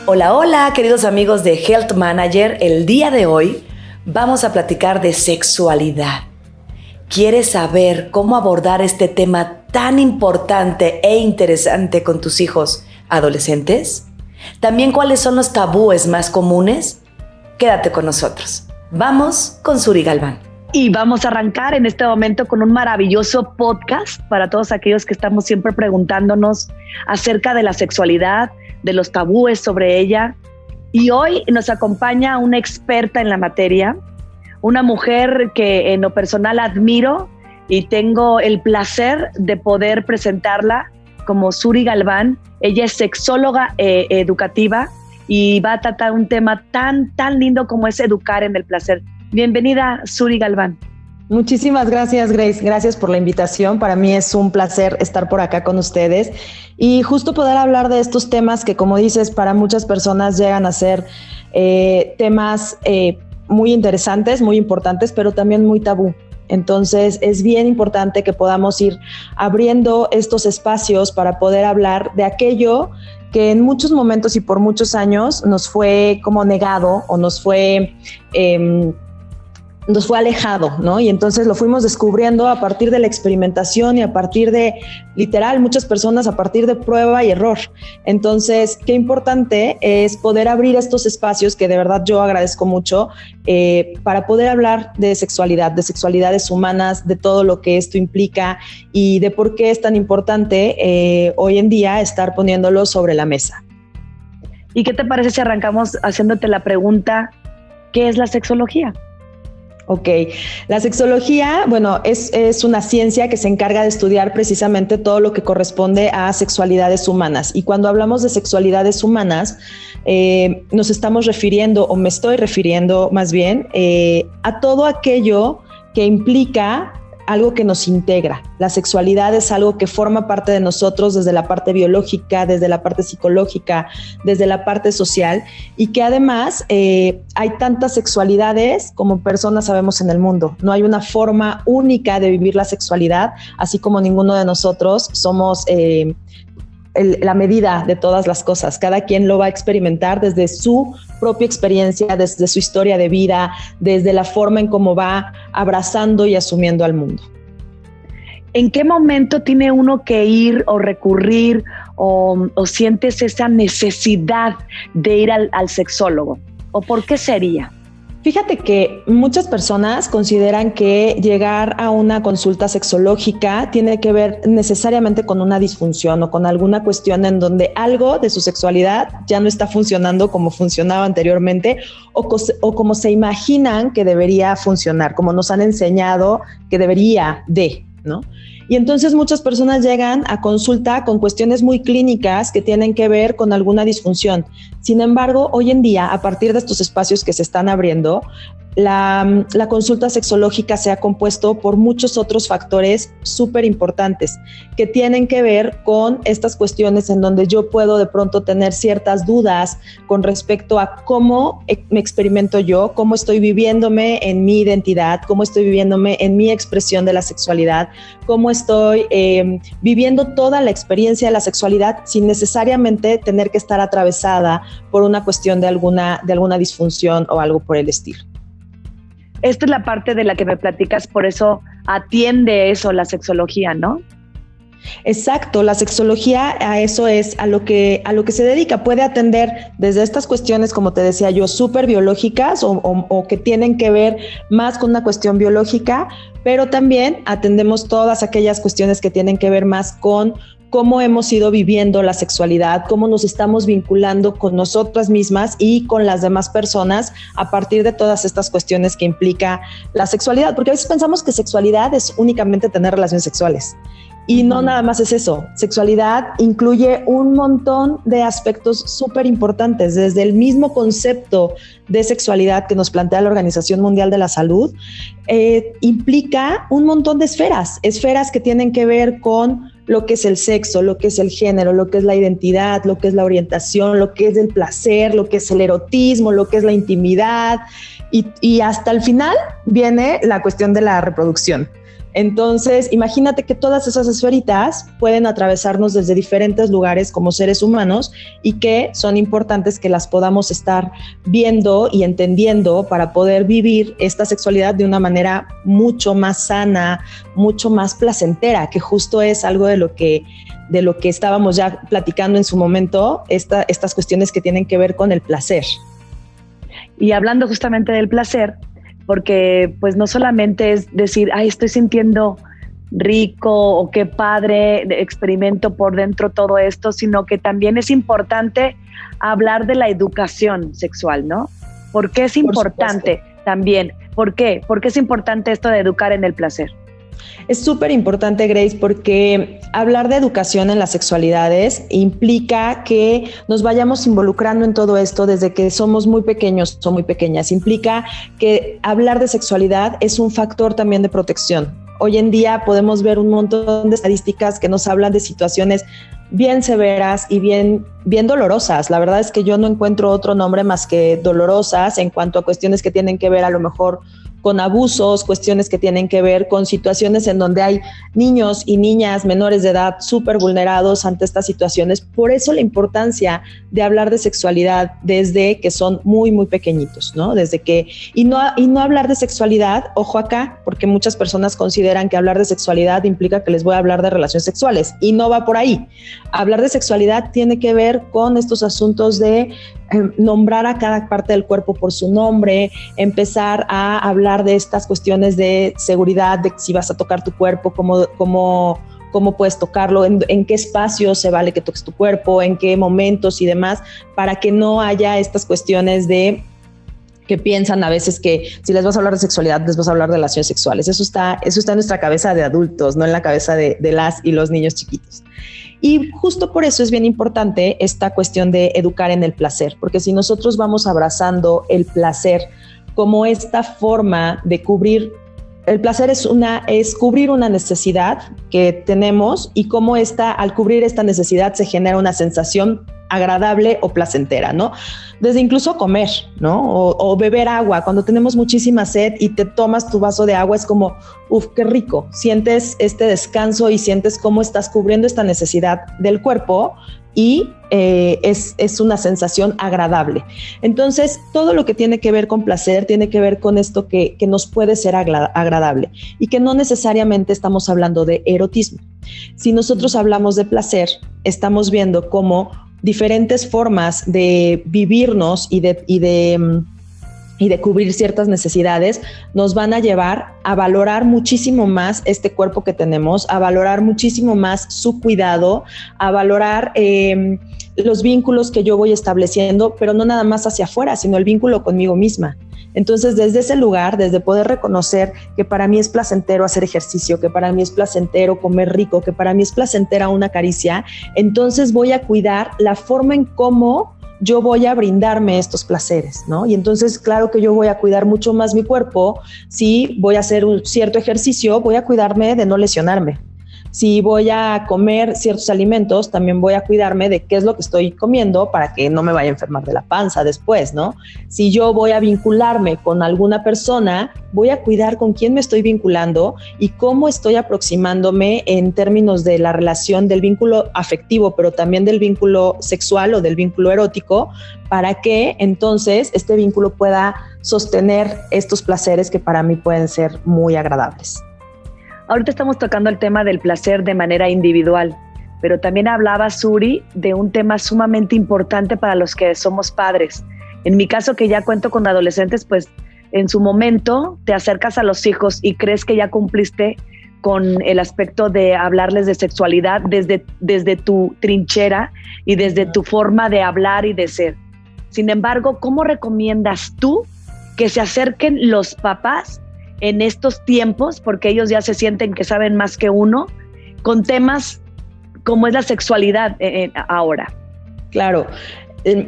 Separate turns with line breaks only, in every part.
Hola, hola, queridos amigos de Health Manager. El día de hoy vamos a platicar de sexualidad. ¿Quieres saber cómo abordar este tema tan importante e interesante con tus hijos adolescentes? ¿También cuáles son los tabúes más comunes? Quédate con nosotros. Vamos con Suri Galván.
Y vamos a arrancar en este momento con un maravilloso podcast para todos aquellos que estamos siempre preguntándonos acerca de la sexualidad, de los tabúes sobre ella. Y hoy nos acompaña una experta en la materia, una mujer que en lo personal admiro y tengo el placer de poder presentarla como Suri Galván. Ella es sexóloga educativa y va a tratar un tema tan lindo como es educar en el placer. Bienvenida, Suri Galván.
Muchísimas gracias, Grace. Gracias por la invitación. Para mí es un placer estar por acá con ustedes y justo poder hablar de estos temas que, como dices, para muchas personas llegan a ser temas muy interesantes, muy importantes, pero también muy tabú. Entonces es bien importante que podamos ir abriendo estos espacios para poder hablar de aquello que en muchos momentos y por muchos años nos fue como negado o nos fue alejado, ¿no? Y entonces lo fuimos descubriendo a partir de la experimentación y a partir de, literal, muchas personas a partir de prueba y error. Entonces, qué importante es poder abrir estos espacios que de verdad yo agradezco mucho para poder hablar de sexualidades humanas, de todo lo que esto implica y de por qué es tan importante hoy en día estar poniéndolo sobre la mesa.
¿Y qué te parece si arrancamos haciéndote la pregunta, ¿qué es la sexología?
Ok, la sexología, bueno, es una ciencia que se encarga de estudiar precisamente todo lo que corresponde a sexualidades humanas. Y cuando hablamos de sexualidades humanas, nos estamos refiriendo, o me estoy refiriendo más bien, a todo aquello que implica algo que nos integra. La sexualidad es algo que forma parte de nosotros desde la parte biológica, desde la parte psicológica, desde la parte social y que además hay tantas sexualidades como personas sabemos en el mundo. No hay una forma única de vivir la sexualidad, así como ninguno de nosotros somos la medida de todas las cosas. Cada quien lo va a experimentar desde su propia experiencia, desde su historia de vida, desde la forma en cómo va abrazando y asumiendo al mundo.
¿En qué momento tiene uno que ir o recurrir o sientes esa necesidad de ir al sexólogo? ¿O por qué sería?
Fíjate que muchas personas consideran que llegar a una consulta sexológica tiene que ver necesariamente con una disfunción o con alguna cuestión en donde algo de su sexualidad ya no está funcionando como funcionaba anteriormente o como se imaginan que debería funcionar, como nos han enseñado que debería de, ¿no? Y entonces muchas personas llegan a consulta con cuestiones muy clínicas que tienen que ver con alguna disfunción. Sin embargo, hoy en día, a partir de estos espacios que se están abriendo, la consulta sexológica se ha compuesto por muchos otros factores súper importantes que tienen que ver con estas cuestiones en donde yo puedo de pronto tener ciertas dudas con respecto a cómo me experimento yo, cómo estoy viviéndome en mi identidad, cómo estoy viviéndome en mi expresión de la sexualidad, cómo estoy viviendo toda la experiencia de la sexualidad sin necesariamente tener que estar atravesada por una cuestión de alguna disfunción o algo por el estilo.
Esta es la parte de la que me platicas, por eso atiende eso la sexología, ¿no?
Exacto, la sexología a eso es a lo que se dedica. Puede atender desde estas cuestiones, como te decía yo, súper biológicas o que tienen que ver más con una cuestión biológica, pero también atendemos todas aquellas cuestiones que tienen que ver más con cómo hemos ido viviendo la sexualidad, cómo nos estamos vinculando con nosotras mismas y con las demás personas a partir de todas estas cuestiones que implica la sexualidad, porque a veces pensamos que sexualidad es únicamente tener relaciones sexuales. Y no nada más es eso. Sexualidad incluye un montón de aspectos súper importantes, desde el mismo concepto de sexualidad que nos plantea la Organización Mundial de la Salud, implica un montón de esferas que tienen que ver con lo que es el sexo, lo que es el género, lo que es la identidad, lo que es la orientación, lo que es el placer, lo que es el erotismo, lo que es la intimidad y hasta el final viene la cuestión de la reproducción. Entonces, imagínate que todas esas esferitas pueden atravesarnos desde diferentes lugares como seres humanos y que son importantes que las podamos estar viendo y entendiendo para poder vivir esta sexualidad de una manera mucho más sana, mucho más placentera, que justo es algo de lo que estábamos ya platicando en su momento, estas cuestiones que tienen que ver con el placer.
Y hablando justamente del placer, porque pues no solamente es decir, ay, estoy sintiendo rico o qué padre, experimento por dentro todo esto, sino que también es importante hablar de la educación sexual, ¿no? ¿Por qué es importante también? ¿Por qué? ¿Por qué es importante esto de educar en el placer?
Es súper importante, Grace, porque hablar de educación en las sexualidades implica que nos vayamos involucrando en todo esto desde que somos muy pequeños o muy pequeñas. Implica que hablar de sexualidad es un factor también de protección. Hoy en día podemos ver un montón de estadísticas que nos hablan de situaciones bien severas y bien dolorosas. La verdad es que yo no encuentro otro nombre más que dolorosas en cuanto a cuestiones que tienen que ver a lo mejor con abusos, cuestiones que tienen que ver con situaciones en donde hay niños y niñas menores de edad súper vulnerados ante estas situaciones. Por eso la importancia de hablar de sexualidad desde que son muy, muy pequeñitos, ¿no? Y no hablar de sexualidad, ojo acá, porque muchas personas consideran que hablar de sexualidad implica que les voy a hablar de relaciones sexuales y no va por ahí. Hablar de sexualidad tiene que ver con estos asuntos de nombrar a cada parte del cuerpo por su nombre, empezar a hablar de estas cuestiones de seguridad, de si vas a tocar tu cuerpo, cómo puedes tocarlo, en qué espacio se vale que toques tu cuerpo, en qué momentos y demás, para que no haya estas cuestiones de que piensan a veces que si les vas a hablar de sexualidad, les vas a hablar de relaciones sexuales. Eso está en nuestra cabeza de adultos, no en la cabeza de las y los niños chiquitos. Y justo por eso es bien importante esta cuestión de educar en el placer, porque si nosotros vamos abrazando el placer como esta forma de cubrir, el placer es cubrir una necesidad que tenemos y cómo al cubrir esta necesidad se genera una sensación agradable o placentera, ¿no? Desde incluso comer, ¿no? O beber agua. Cuando tenemos muchísima sed y te tomas tu vaso de agua, es como, qué rico. Sientes este descanso y sientes cómo estás cubriendo esta necesidad del cuerpo y es una sensación agradable. Entonces, todo lo que tiene que ver con placer tiene que ver con esto que nos puede ser agradable y que no necesariamente estamos hablando de erotismo. Si nosotros hablamos de placer, estamos viendo cómo diferentes formas de vivirnos y de cubrir ciertas necesidades nos van a llevar a valorar muchísimo más este cuerpo que tenemos, a valorar muchísimo más su cuidado, a valorar los vínculos que yo voy estableciendo, pero no nada más hacia afuera, sino el vínculo conmigo misma. Entonces, desde ese lugar, desde poder reconocer que para mí es placentero hacer ejercicio, que para mí es placentero comer rico, que para mí es placentera una caricia, entonces voy a cuidar la forma en cómo yo voy a brindarme estos placeres, ¿no? Y entonces, claro que yo voy a cuidar mucho más mi cuerpo. Si voy a hacer un cierto ejercicio, voy a cuidarme de no lesionarme. Si voy a comer ciertos alimentos, también voy a cuidarme de qué es lo que estoy comiendo para que no me vaya a enfermar de la panza después, ¿no? Si yo voy a vincularme con alguna persona, voy a cuidar con quién me estoy vinculando y cómo estoy aproximándome en términos de la relación del vínculo afectivo, pero también del vínculo sexual o del vínculo erótico, para que entonces este vínculo pueda sostener estos placeres que para mí pueden ser muy agradables.
Ahorita estamos tocando el tema del placer de manera individual, pero también hablaba Suri de un tema sumamente importante para los que somos padres. En mi caso, que ya cuento con adolescentes, pues en su momento te acercas a los hijos y crees que ya cumpliste con el aspecto de hablarles de sexualidad desde tu trinchera y desde tu forma de hablar y de ser. Sin embargo, ¿cómo recomiendas tú que se acerquen los papás en estos tiempos, porque ellos ya se sienten que saben más que uno, con temas como es la sexualidad ahora?
Claro,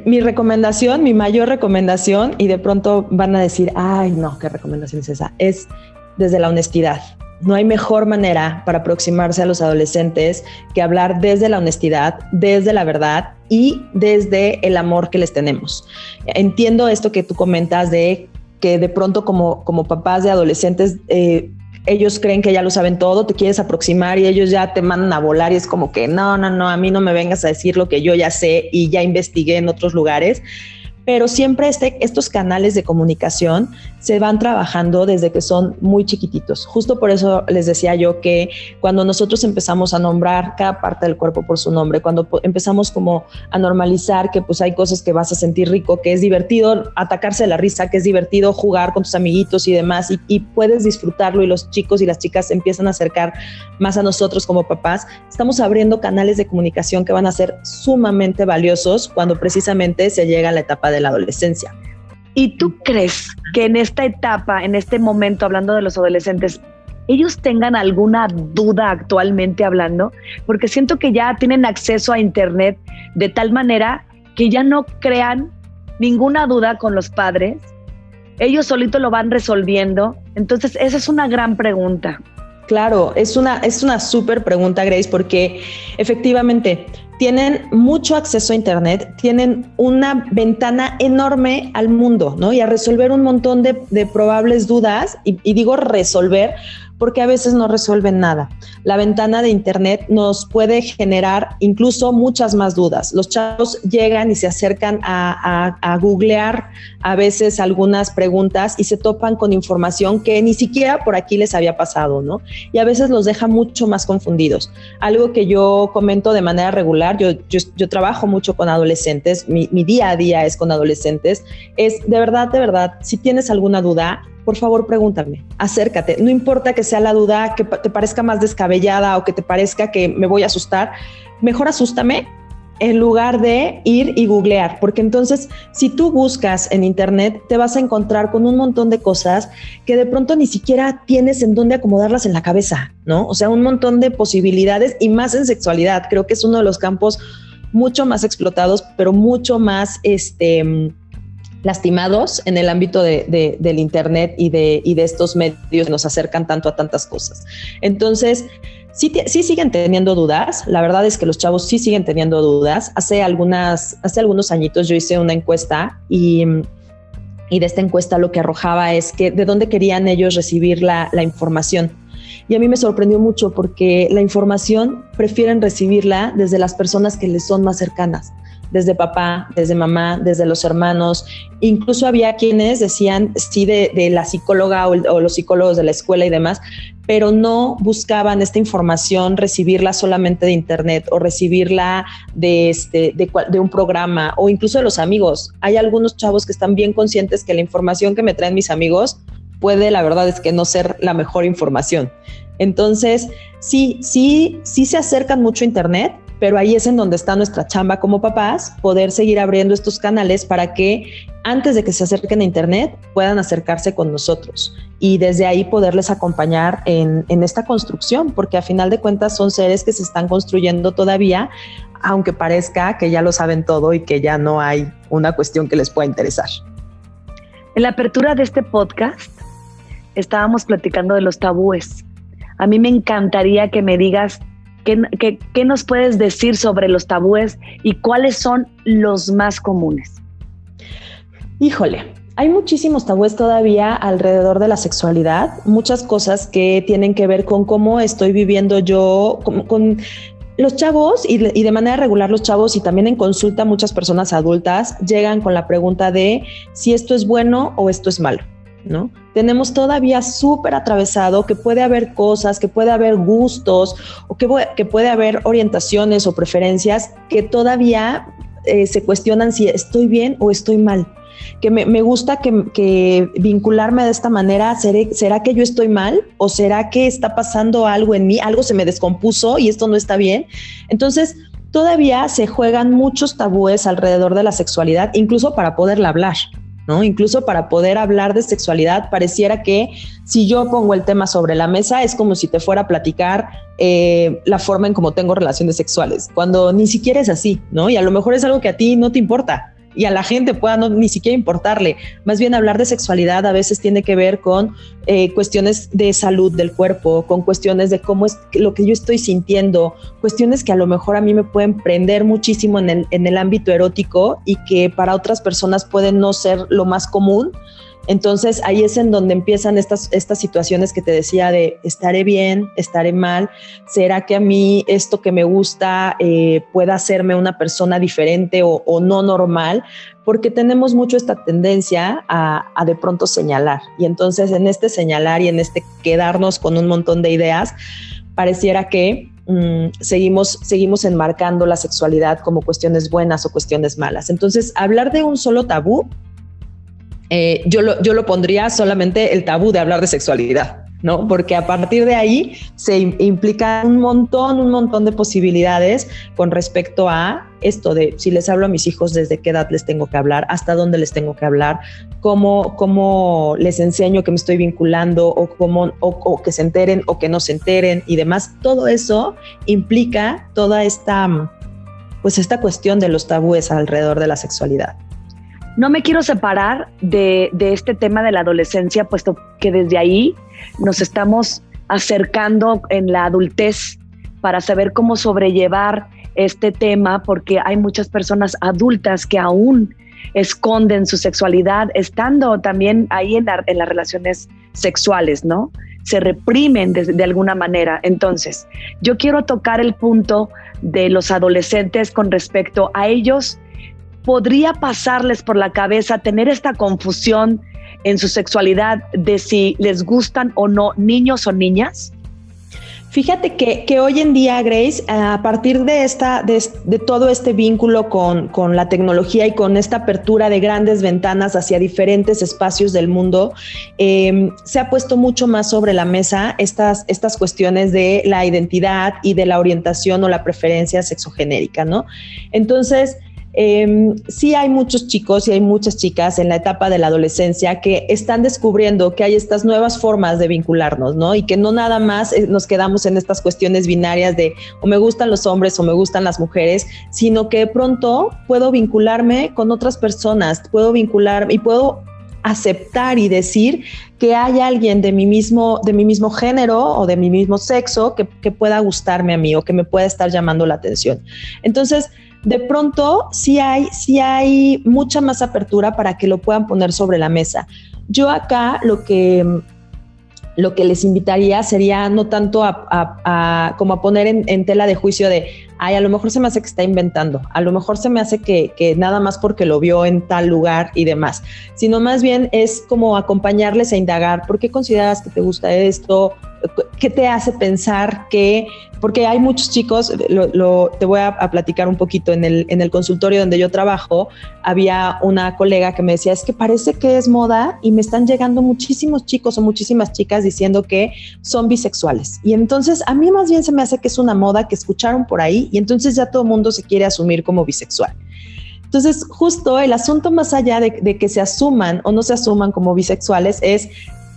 mi mayor recomendación, y de pronto van a decir, ay no, ¿qué recomendación es esa? Es desde la honestidad. no hay mejor manera para aproximarse a los adolescentes que hablar desde la honestidad, desde la verdad y desde el amor que les tenemos. Entiendo esto que tú comentas de que de pronto como papás de adolescentes, ellos creen que ya lo saben todo, te quieres aproximar y ellos ya te mandan a volar y es como que no, a mí no me vengas a decir lo que yo ya sé y ya investigué en otros lugares. Pero siempre estos canales de comunicación se van trabajando desde que son muy chiquititos. Justo por eso les decía yo que cuando nosotros empezamos a nombrar cada parte del cuerpo por su nombre, cuando empezamos como a normalizar que pues hay cosas que vas a sentir rico, que es divertido atacarse de la risa, que es divertido jugar con tus amiguitos y demás, y puedes disfrutarlo y los chicos y las chicas se empiezan a acercar más a nosotros como papás, estamos abriendo canales de comunicación que van a ser sumamente valiosos cuando precisamente se llega a la etapa de la adolescencia.
¿Y tú crees que en esta etapa, en este momento, hablando de los adolescentes, ellos tengan alguna duda actualmente hablando? Porque siento que ya tienen acceso a internet de tal manera que ya no crean ninguna duda con los padres. Ellos solitos lo van resolviendo. Entonces, esa es una gran pregunta.
Claro, es una súper pregunta, Grace, porque efectivamente tienen mucho acceso a internet, tienen una ventana enorme al mundo, ¿no? Y a resolver un montón de probables dudas, y digo resolver porque a veces no resuelven nada. La ventana de internet nos puede generar incluso muchas más dudas. Los chavos llegan y se acercan a googlear a veces algunas preguntas y se topan con información que ni siquiera por aquí les había pasado, ¿no? Y a veces los deja mucho más confundidos. Algo que yo comento de manera regular, yo trabajo mucho con adolescentes, mi día a día es con adolescentes, es de verdad, si tienes alguna duda, por favor, pregúntame, acércate. No importa que sea la duda que te parezca más descabellada o que te parezca que me voy a asustar, mejor asústame en lugar de ir y googlear, porque entonces si tú buscas en internet te vas a encontrar con un montón de cosas que de pronto ni siquiera tienes en dónde acomodarlas en la cabeza, ¿no? O sea, un montón de posibilidades y más en sexualidad. Creo que es uno de los campos mucho más explotados, pero mucho más lastimados en el ámbito del internet y de estos medios que nos acercan tanto a tantas cosas. Entonces, sí siguen teniendo dudas. La verdad es que los chavos sí siguen teniendo dudas. Hace algunos añitos yo hice una encuesta y de esta encuesta lo que arrojaba es que de dónde querían ellos recibir la información. Y a mí me sorprendió mucho porque la información prefieren recibirla desde las personas que les son más cercanas, desde papá, desde mamá, desde los hermanos. Incluso había quienes decían sí de la psicóloga o los psicólogos de la escuela y demás, pero no buscaban esta información, recibirla solamente de internet o recibirla de un programa o incluso de los amigos. Hay algunos chavos que están bien conscientes que la información que me traen mis amigos puede, la verdad es que no ser la mejor información. Entonces, sí se acercan mucho a internet, pero ahí es en donde está nuestra chamba como papás, poder seguir abriendo estos canales para que antes de que se acerquen a internet puedan acercarse con nosotros y desde ahí poderles acompañar en esta construcción, porque a final de cuentas son seres que se están construyendo todavía, aunque parezca que ya lo saben todo y que ya no hay una cuestión que les pueda interesar.
En la apertura de este podcast estábamos platicando de los tabúes. A mí me encantaría que me digas ¿qué nos puedes decir sobre los tabúes y cuáles son los más comunes?
Híjole, hay muchísimos tabúes todavía alrededor de la sexualidad, muchas cosas que tienen que ver con cómo estoy viviendo yo, con los chavos y de manera regular los chavos y también en consulta muchas personas adultas llegan con la pregunta de si esto es bueno o esto es malo, ¿no? Tenemos todavía súper atravesado que puede haber cosas, que puede haber gustos o que puede haber orientaciones o preferencias que todavía se cuestionan si estoy bien o estoy mal. Que me gusta que vincularme de esta manera. ¿Será que yo estoy mal? ¿O será que está pasando algo en mí? Algo se me descompuso y esto no está bien. Entonces, todavía se juegan muchos tabúes alrededor de la sexualidad, incluso para poderla hablar, ¿no? Incluso para poder hablar de sexualidad, pareciera que si yo pongo el tema sobre la mesa es como si te fuera a platicar la forma en cómo tengo relaciones sexuales, cuando ni siquiera es así, ¿no? Y a lo mejor es algo que a ti no te importa y a la gente pueda ni siquiera importarle. Más bien hablar de sexualidad a veces tiene que ver con cuestiones de salud del cuerpo, con cuestiones de cómo es lo que yo estoy sintiendo, cuestiones que a lo mejor a mí me pueden prender muchísimo en el ámbito erótico y que para otras personas pueden no ser lo más común. Entonces ahí es en donde empiezan estas situaciones que te decía de estaré bien, estaré mal, ¿será que a mí esto que me gusta pueda hacerme una persona diferente o no normal? Porque tenemos mucho esta tendencia a de pronto señalar, y entonces en este señalar y en este quedarnos con un montón de ideas, pareciera que seguimos enmarcando la sexualidad como cuestiones buenas o cuestiones malas. Entonces hablar de un solo tabú, yo lo pondría solamente el tabú de hablar de sexualidad, ¿no? Porque a partir de ahí se implica un montón de posibilidades con respecto a esto de si les hablo a mis hijos, desde qué edad les tengo que hablar, hasta dónde les tengo que hablar, cómo les enseño que me estoy vinculando o que se enteren o que no se enteren y demás. Todo eso implica toda esta cuestión de los tabúes alrededor de la sexualidad.
No me quiero separar de este tema de la adolescencia, puesto que desde ahí nos estamos acercando en la adultez para saber cómo sobrellevar este tema, porque hay muchas personas adultas que aún esconden su sexualidad, estando también ahí en las relaciones sexuales, ¿no? Se reprimen de alguna manera. Entonces, yo quiero tocar el punto de los adolescentes con respecto a ellos. ¿Podría pasarles por la cabeza tener esta confusión en su sexualidad de si les gustan o no niños o niñas?
Fíjate que hoy en día, Grace, a partir de todo este vínculo con la tecnología y con esta apertura de grandes ventanas hacia diferentes espacios del mundo, se ha puesto mucho más sobre la mesa estas cuestiones de la identidad y de la orientación o la preferencia sexogenérica, ¿no? Entonces, sí hay muchos chicos y hay muchas chicas en la etapa de la adolescencia que están descubriendo que hay estas nuevas formas de vincularnos, ¿no? Y que no nada más nos quedamos en estas cuestiones binarias de o me gustan los hombres o me gustan las mujeres, sino que de pronto puedo vincularme con otras personas, puedo vincularme y puedo aceptar y decir que hay alguien de mi mismo género o de mi mismo sexo que pueda gustarme a mí o que me pueda estar llamando la atención. Entonces, de pronto sí hay mucha más apertura para que lo puedan poner sobre la mesa. Yo acá lo que les invitaría sería no tanto como a poner en tela de juicio de, ay, a lo mejor se me hace que está inventando, a lo mejor se me hace que nada más porque lo vio en tal lugar y demás, sino más bien es como acompañarles a indagar, ¿por qué consideras que te gusta esto? ¿Qué te hace pensar que? Porque hay muchos chicos, te voy a platicar un poquito, en el consultorio donde yo trabajo, había una colega que me decía, es que parece que es moda y me están llegando muchísimos chicos o muchísimas chicas diciendo que son bisexuales. Y entonces a mí más bien se me hace que es una moda que escucharon por ahí y entonces ya todo el mundo se quiere asumir como bisexual. Entonces, justo el asunto más allá de que se asuman o no se asuman como bisexuales es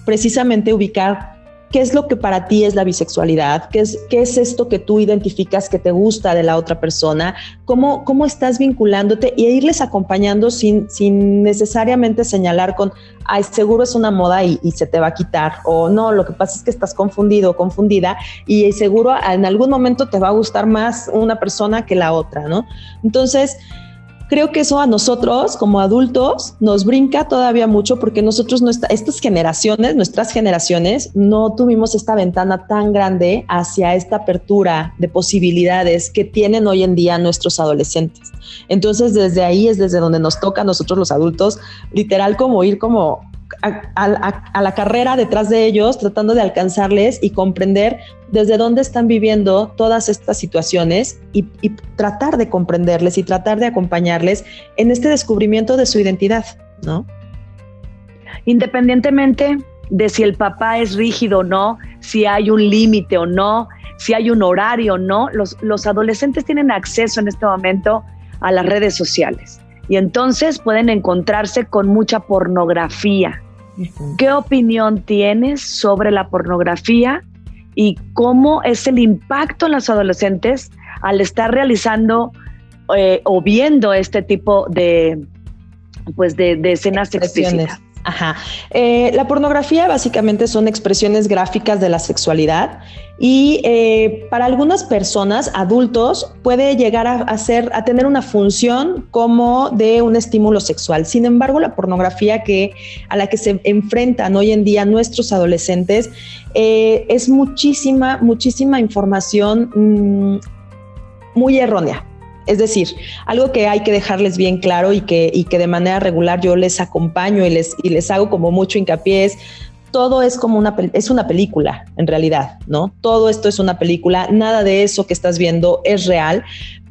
precisamente ubicar qué es lo que para ti es la bisexualidad, qué es esto que tú identificas que te gusta de la otra persona, cómo estás vinculándote y irles acompañando sin necesariamente señalar con, ay, seguro es una moda y se te va a quitar, o no, lo que pasa es que estás confundido o confundida y seguro en algún momento te va a gustar más una persona que la otra, ¿no? Entonces, creo que eso a nosotros como adultos nos brinca todavía mucho porque nosotros nuestras generaciones no tuvimos esta ventana tan grande hacia esta apertura de posibilidades que tienen hoy en día nuestros adolescentes. Entonces desde ahí es desde donde nos toca a nosotros los adultos literal como ir como a la carrera detrás de ellos, tratando de alcanzarles y comprender desde dónde están viviendo todas estas situaciones y tratar de comprenderles y tratar de acompañarles en este descubrimiento de su identidad, ¿no?
Independientemente de si el papá es rígido o no, si hay un límite o no, si hay un horario o no, los adolescentes tienen acceso en este momento a las redes sociales. Y entonces pueden encontrarse con mucha pornografía. Uh-huh. ¿Qué opinión tienes sobre la pornografía y cómo es el impacto en los adolescentes al estar realizando o viendo este tipo de pues de escenas explícitas.
Ajá. La pornografía básicamente son expresiones gráficas de la sexualidad y para algunas personas, adultos, puede llegar a tener una función como de un estímulo sexual. Sin embargo, la pornografía a la que se enfrentan hoy en día nuestros adolescentes es muchísima información muy errónea. Es decir, algo que hay que dejarles bien claro y que de manera regular yo les acompaño y les hago como mucho hincapié es: todo es como es una película en realidad, ¿no? Todo esto es una película, nada de eso que estás viendo es real.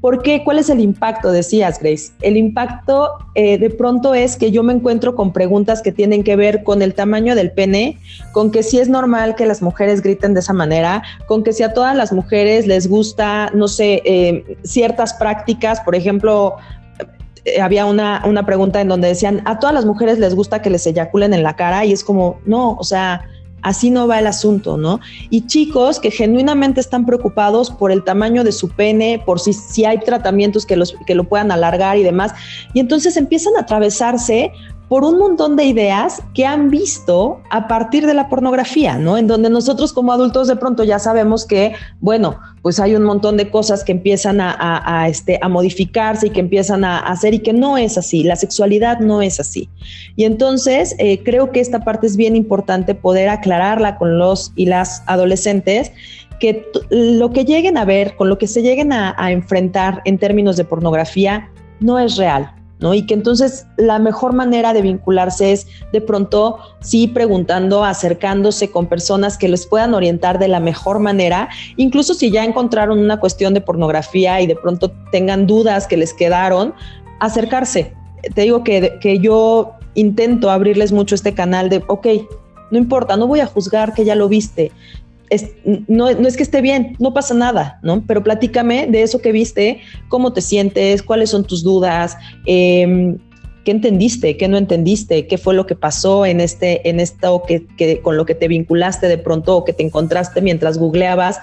¿Por qué? ¿Cuál es el impacto? Decías, Grace. El impacto de pronto es que yo me encuentro con preguntas que tienen que ver con el tamaño del pene, con que si es normal que las mujeres griten de esa manera, con que si a todas las mujeres les gusta, no sé, ciertas prácticas. Por ejemplo, había una pregunta en donde decían, a todas las mujeres les gusta que les eyaculen en la cara, y es como, no, o sea, así no va el asunto, ¿no? Y chicos que genuinamente están preocupados por el tamaño de su pene, por si hay tratamientos que lo puedan alargar y demás. Y entonces empiezan a atravesarse por un montón de ideas que han visto a partir de la pornografía, ¿no? En donde nosotros como adultos de pronto ya sabemos que, bueno, pues hay un montón de cosas que empiezan a modificarse y que empiezan a hacer, y que no es así, la sexualidad no es así. Y entonces creo que esta parte es bien importante poder aclararla con los y las adolescentes, que lo que lleguen a ver, con lo que se lleguen a enfrentar en términos de pornografía, no es real, ¿no? Y que entonces la mejor manera de vincularse es de pronto sí preguntando, acercándose con personas que les puedan orientar de la mejor manera, incluso si ya encontraron una cuestión de pornografía y de pronto tengan dudas que les quedaron, acercarse. Te digo que yo intento abrirles mucho este canal de, ok, no importa, no voy a juzgar que ya lo viste. No es que esté bien, no pasa nada, ¿no? Pero platícame de eso que viste, cómo te sientes, cuáles son tus dudas, qué entendiste, qué no entendiste, qué fue lo que pasó en esto que con lo que te vinculaste de pronto o que te encontraste mientras googleabas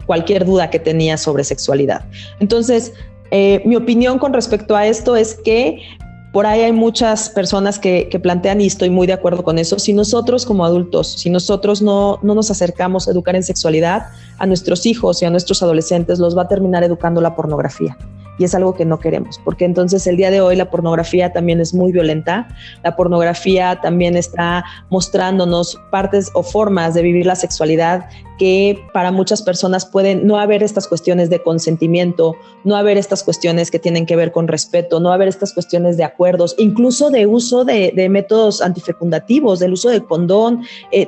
cualquier duda que tenías sobre sexualidad. Entonces, mi opinión con respecto a esto es que por ahí hay muchas personas que plantean, y estoy muy de acuerdo con eso, si nosotros como adultos, si nosotros no nos acercamos a educar en sexualidad, a nuestros hijos y a nuestros adolescentes los va a terminar educando la pornografía. Y es algo que no queremos, porque entonces el día de hoy la pornografía también es muy violenta. La pornografía también está mostrándonos partes o formas de vivir la sexualidad que para muchas personas pueden no haber estas cuestiones de consentimiento, no haber estas cuestiones que tienen que ver con respeto, no haber estas cuestiones de acuerdos, incluso de uso de métodos antifecundativos, del uso de condón,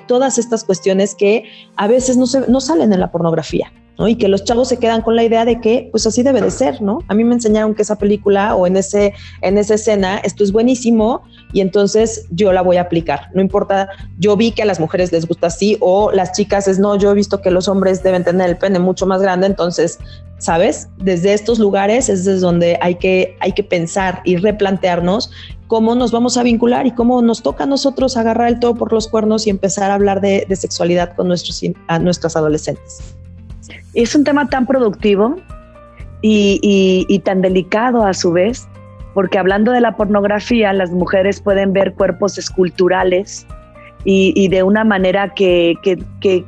todas estas cuestiones que a veces no salen en la pornografía, ¿no? Y que los chavos se quedan con la idea de que pues así debe de ser, ¿no? A mí me enseñaron que esa película o en esa escena esto es buenísimo y entonces yo la voy a aplicar. No importa, yo vi que a las mujeres les gusta así, o las chicas es no, yo he visto que los hombres deben tener el pene mucho más grande, entonces, ¿sabes? Desde estos lugares es desde donde hay que pensar y replantearnos cómo nos vamos a vincular y cómo nos toca a nosotros agarrar el toro por los cuernos y empezar a hablar de sexualidad con nuestros adolescentes.
Es un tema tan productivo y tan delicado a su vez, porque hablando de la pornografía, las mujeres pueden ver cuerpos esculturales y de una manera que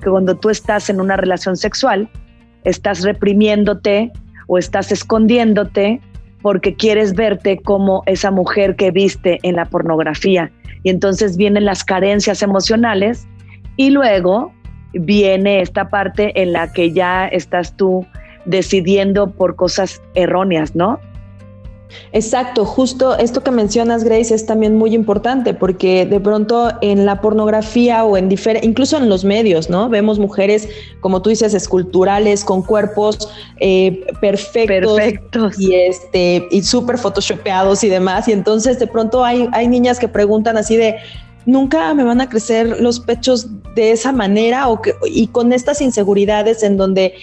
cuando tú estás en una relación sexual, estás reprimiéndote o estás escondiéndote porque quieres verte como esa mujer que viste en la pornografía. Y entonces vienen las carencias emocionales y luego viene esta parte en la que ya estás tú decidiendo por cosas erróneas, ¿no?
Exacto, justo esto que mencionas, Grace, es también muy importante porque de pronto en la pornografía o incluso en los medios, ¿no? Vemos mujeres, como tú dices, esculturales, con cuerpos perfectos y súper photoshopeados y demás, y entonces de pronto hay niñas que preguntan así de nunca me van a crecer los pechos de esa manera y con estas inseguridades en donde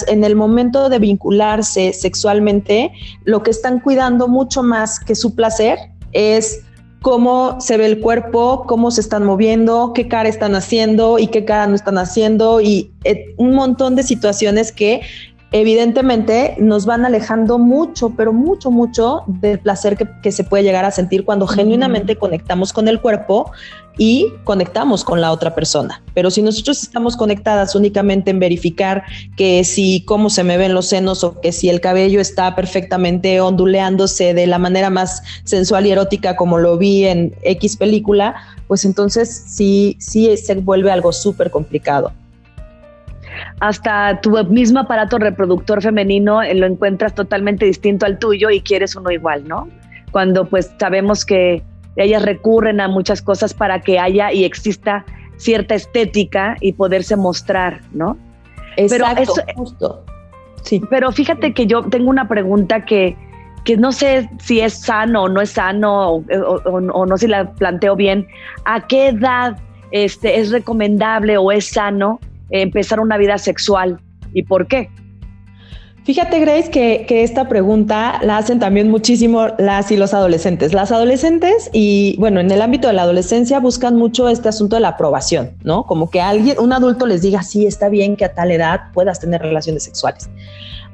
en el momento de vincularse sexualmente, lo que están cuidando mucho más que su placer es cómo se ve el cuerpo, cómo se están moviendo, qué cara están haciendo y qué cara no están haciendo, y un montón de situaciones que evidentemente nos van alejando mucho, pero mucho, mucho del placer que se puede llegar a sentir cuando genuinamente conectamos con el cuerpo y conectamos con la otra persona. Pero si nosotros estamos conectadas únicamente en verificar que si cómo se me ven los senos o que si el cabello está perfectamente onduleándose de la manera más sensual y erótica como lo vi en X película, pues entonces sí se vuelve algo súper complicado.
Hasta tu mismo aparato reproductor femenino lo encuentras totalmente distinto al tuyo y quieres uno igual, ¿no? Cuando pues sabemos que ellas recurren a muchas cosas para que haya y exista cierta estética y poderse mostrar, ¿no?
Exacto, justo. Sí.
Pero fíjate que yo tengo una pregunta que no sé si es sano o no es sano o no sé si la planteo bien. ¿A qué edad es recomendable o es sano empezar una vida sexual y por qué?
Fíjate, Grace, que esta pregunta la hacen también muchísimo las y los adolescentes. Las adolescentes y, bueno, en el ámbito de la adolescencia buscan mucho este asunto de la aprobación, ¿no? Como que un adulto les diga, sí, está bien que a tal edad puedas tener relaciones sexuales.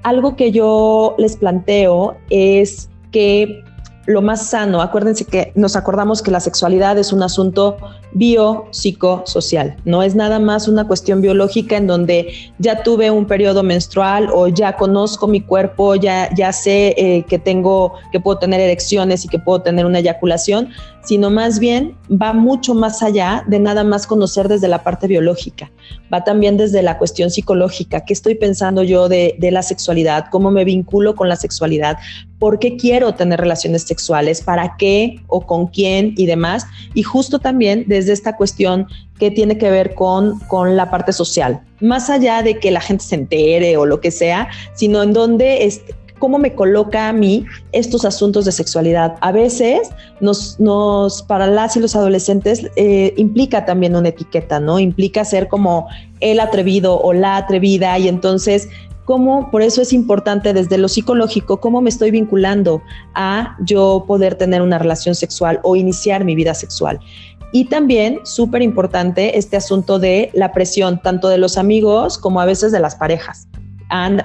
Algo que yo les planteo es que lo más sano, acuérdense que nos acordamos que la sexualidad es un asunto biopsicosocial, no es nada más una cuestión biológica en donde ya tuve un periodo menstrual o ya conozco mi cuerpo, ya sé que puedo tener erecciones y que puedo tener una eyaculación, sino más bien va mucho más allá de nada más conocer desde la parte biológica, va también desde la cuestión psicológica, qué estoy pensando yo de la sexualidad, cómo me vinculo con la sexualidad, por qué quiero tener relaciones sexuales, para qué o con quién y demás, y justo también desde esta cuestión que tiene que ver con la parte social, más allá de que la gente se entere o lo que sea, sino en donde cómo me coloca a mí estos asuntos de sexualidad. A veces para las y los adolescentes implica también una etiqueta, ¿no? Implica ser como el atrevido o la atrevida, y entonces por eso es importante desde lo psicológico, cómo me estoy vinculando a yo poder tener una relación sexual o iniciar mi vida sexual. Y también, súper importante, este asunto de la presión, tanto de los amigos como a veces de las parejas.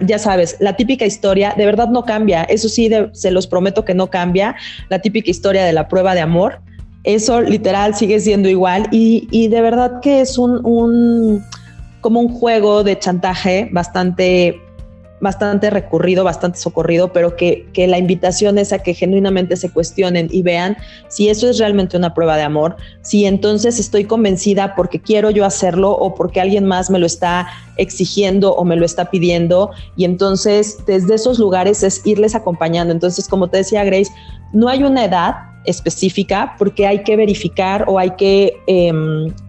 Ya sabes, la típica historia, de verdad no cambia, eso sí, se los prometo que no cambia, la típica historia de la prueba de amor, eso literal sigue siendo igual y de verdad que es como un juego de chantaje bastante recurrido, bastante socorrido, pero que la invitación es a que genuinamente se cuestionen y vean si eso es realmente una prueba de amor, si entonces estoy convencida porque quiero yo hacerlo o porque alguien más me lo está exigiendo o me lo está pidiendo, y entonces desde esos lugares es irles acompañando. Entonces, como te decía Grace, no hay una edad específica porque hay que verificar o hay que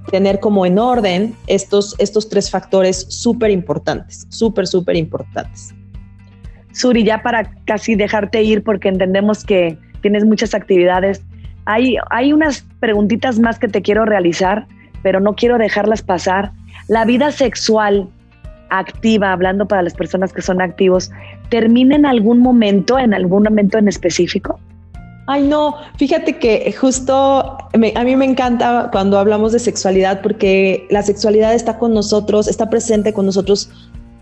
tener como en orden estos tres factores súper importantes, súper importantes.
Suri, ya para casi dejarte ir porque entendemos que tienes muchas actividades, hay unas preguntitas más que te quiero realizar, pero no quiero dejarlas pasar. La vida sexual activa, hablando para las personas que son activos, ¿termina en algún momento en específico?
Ay, no, fíjate que justo a mí me encanta cuando hablamos de sexualidad porque la sexualidad está con nosotros, está presente con nosotros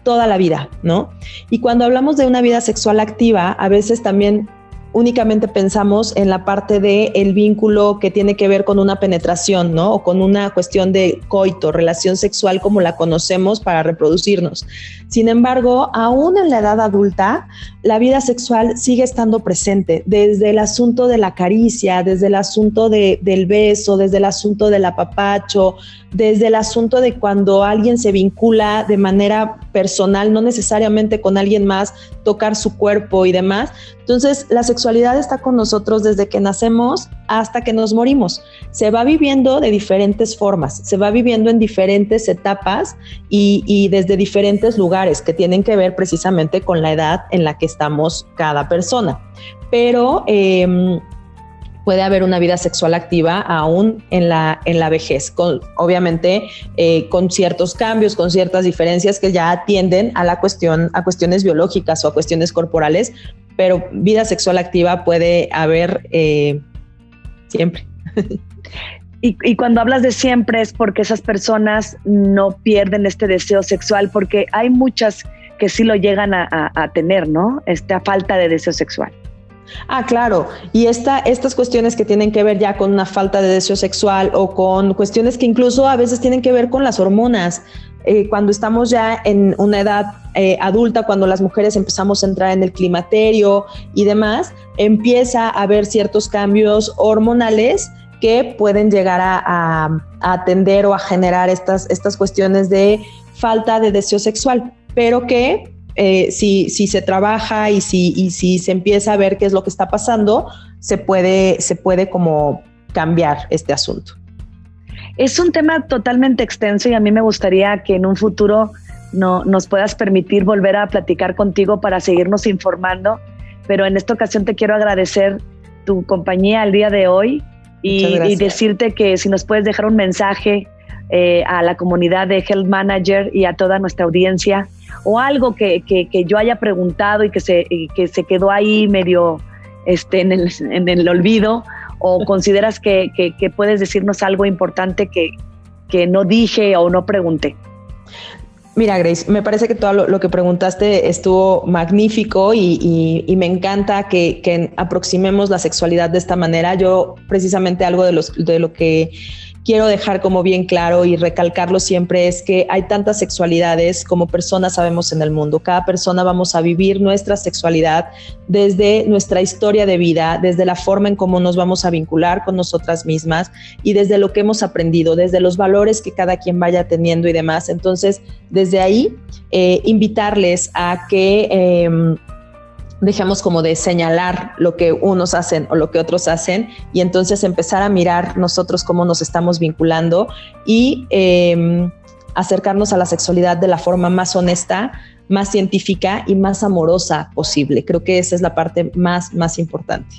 toda la vida, ¿no? Y cuando hablamos de una vida sexual activa, a veces también únicamente pensamos en la parte del vínculo que tiene que ver con una penetración, ¿no? O con una cuestión de coito, relación sexual como la conocemos para reproducirnos. Sin embargo, aún en la edad adulta, la vida sexual sigue estando presente, desde el asunto de la caricia, desde el asunto del beso, desde el asunto del apapacho, desde el asunto de cuando alguien se vincula de manera personal, no necesariamente con alguien más, tocar su cuerpo y demás. Entonces, la sexualidad está con nosotros desde que nacemos hasta que nos morimos. Se va viviendo de diferentes formas, se va viviendo en diferentes etapas y desde diferentes lugares que tienen que ver precisamente con la edad en la que estamos cada persona. Pero puede haber una vida sexual activa aún en la vejez, obviamente con ciertos cambios, con ciertas diferencias que ya atienden a cuestiones biológicas o a cuestiones corporales, pero vida sexual activa puede haber siempre.
Y cuando hablas de siempre es porque esas personas no pierden este deseo sexual, porque hay muchas que sí lo llegan a tener, ¿no? Esta falta de deseo sexual.
Ah, claro. Y estas cuestiones que tienen que ver ya con una falta de deseo sexual o con cuestiones que incluso a veces tienen que ver con las hormonas. Cuando estamos ya en una edad adulta, cuando las mujeres empezamos a entrar en el climaterio y demás, empieza a haber ciertos cambios hormonales que pueden llegar a atender o a generar estas cuestiones de falta de deseo sexual, pero que si se trabaja y si se empieza a ver qué es lo que está pasando, se puede como cambiar este asunto.
Es un tema totalmente extenso y a mí me gustaría que en un futuro nos puedas permitir volver a platicar contigo para seguirnos informando, pero en esta ocasión te quiero agradecer tu compañía el día de hoy y decirte que si nos puedes dejar un mensaje a la comunidad de Health Manager y a toda nuestra audiencia, o algo que yo haya preguntado y que se quedó ahí medio en el olvido, o consideras que puedes decirnos algo importante que no dije o no pregunté.
Mira, Grace, me parece que todo lo que preguntaste estuvo magnífico y me encanta que aproximemos la sexualidad de esta manera. Yo precisamente algo de lo que quiero dejar como bien claro y recalcarlo siempre es que hay tantas sexualidades como personas sabemos en el mundo. Cada persona vamos a vivir nuestra sexualidad desde nuestra historia de vida, desde la forma en cómo nos vamos a vincular con nosotras mismas y desde lo que hemos aprendido, desde los valores que cada quien vaya teniendo y demás. Entonces, desde ahí, invitarles a que dejemos como de señalar lo que unos hacen o lo que otros hacen y entonces empezar a mirar nosotros cómo nos estamos vinculando y acercarnos a la sexualidad de la forma más honesta, más científica y más amorosa posible. Creo que esa es la parte más importante.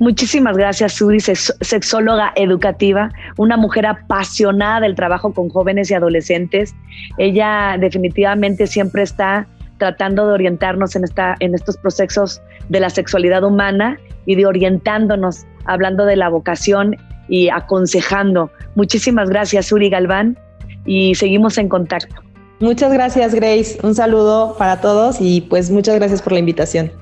Muchísimas gracias, Suri, sexóloga educativa, una mujer apasionada del trabajo con jóvenes y adolescentes. Ella definitivamente siempre está tratando de orientarnos en estos procesos de la sexualidad humana y de orientándonos, hablando de la vocación y aconsejando. Muchísimas gracias, Uri Galván, y seguimos en contacto.
Muchas gracias, Grace. Un saludo para todos y pues muchas gracias por la invitación.